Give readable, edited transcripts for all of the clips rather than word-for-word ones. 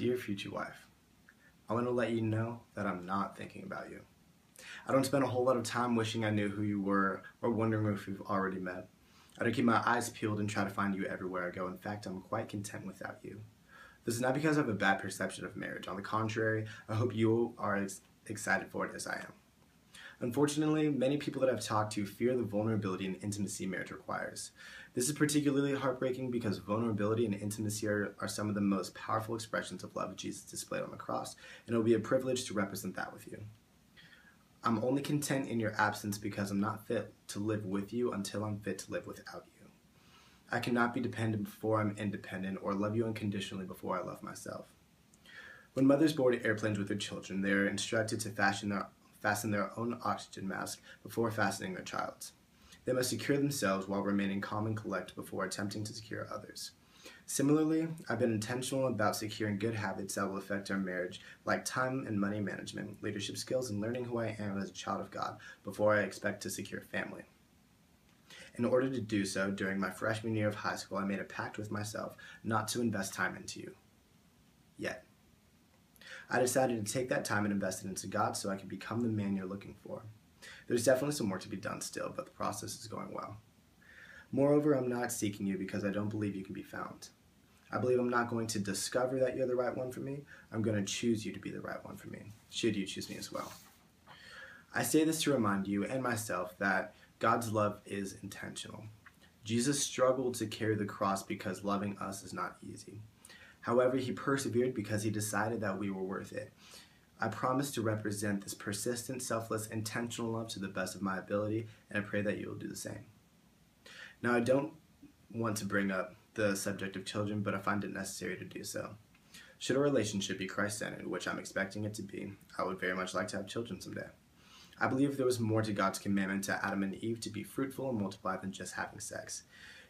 Dear future wife, I want to let you know that I'm not thinking about you. I don't spend a whole lot of time wishing I knew who you were or wondering if we've already met. I don't keep my eyes peeled and try to find you everywhere I go. In fact, I'm quite content without you. This is not because I have a bad perception of marriage. On the contrary, I hope you are as excited for it as I am. Unfortunately, many people that I've talked to fear the vulnerability and intimacy marriage requires. This is particularly heartbreaking because vulnerability and intimacy are some of the most powerful expressions of love Jesus displayed on the cross, and it will be a privilege to represent that with you. I'm only content in your absence because I'm not fit to live with you until I'm fit to live without you. I cannot be dependent before I'm independent or love you unconditionally before I love myself. When mothers board airplanes with their children, they are instructed to fasten their own oxygen mask before fastening their child's. They must secure themselves while remaining calm and collected before attempting to secure others. Similarly, I've been intentional about securing good habits that will affect our marriage, like time and money management, leadership skills, and learning who I am as a child of God before I expect to secure family. In order to do so, during my freshman year of high school, I made a pact with myself not to invest time into you. Yet. I decided to take that time and invest it into God so I could become the man you're looking for. There's definitely some work to be done still, but the process is going well. Moreover, I'm not seeking you because I don't believe you can be found. I believe I'm not going to discover that you're the right one for me. I'm going to choose you to be the right one for me, should you choose me as well. I say this to remind you and myself that God's love is intentional. Jesus struggled to carry the cross because loving us is not easy. However, he persevered because he decided that we were worth it. I promise to represent this persistent, selfless, intentional love to the best of my ability, and I pray that you will do the same. Now, I don't want to bring up the subject of children, but I find it necessary to do so. Should a relationship be Christ-centered, which I'm expecting it to be, I would very much like to have children someday. I believe there was more to God's commandment to Adam and Eve to be fruitful and multiply than just having sex.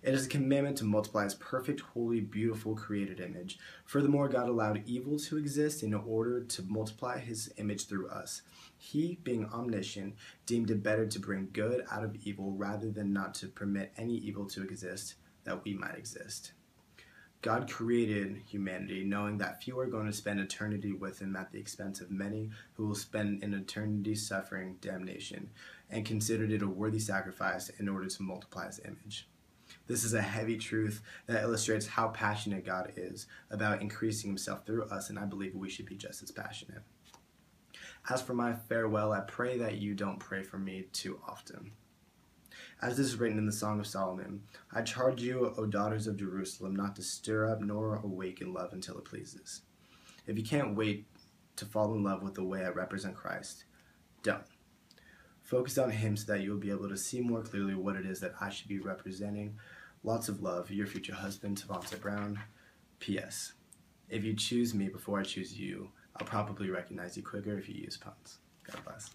It is a commandment to multiply his perfect, holy, beautiful, created image. Furthermore, God allowed evil to exist in order to multiply his image through us. He, being omniscient, deemed it better to bring good out of evil rather than not to permit any evil to exist, that we might exist. God created humanity knowing that few are going to spend eternity with him at the expense of many who will spend an eternity suffering damnation, and considered it a worthy sacrifice in order to multiply his image. This is a heavy truth that illustrates how passionate God is about increasing himself through us, and I believe we should be just as passionate. As for my farewell, I pray that you don't pray for me too often. As this is written in the Song of Solomon, I charge you, O daughters of Jerusalem, not to stir up nor awaken love until it pleases. If you can't wait to fall in love with the way I represent Christ, don't. Focus on him so that you will be able to see more clearly what it is that I should be representing. Lots of love, your future husband, Tavonte Brown. P.S. If you choose me before I choose you, I'll probably recognize you quicker if you use puns. God bless.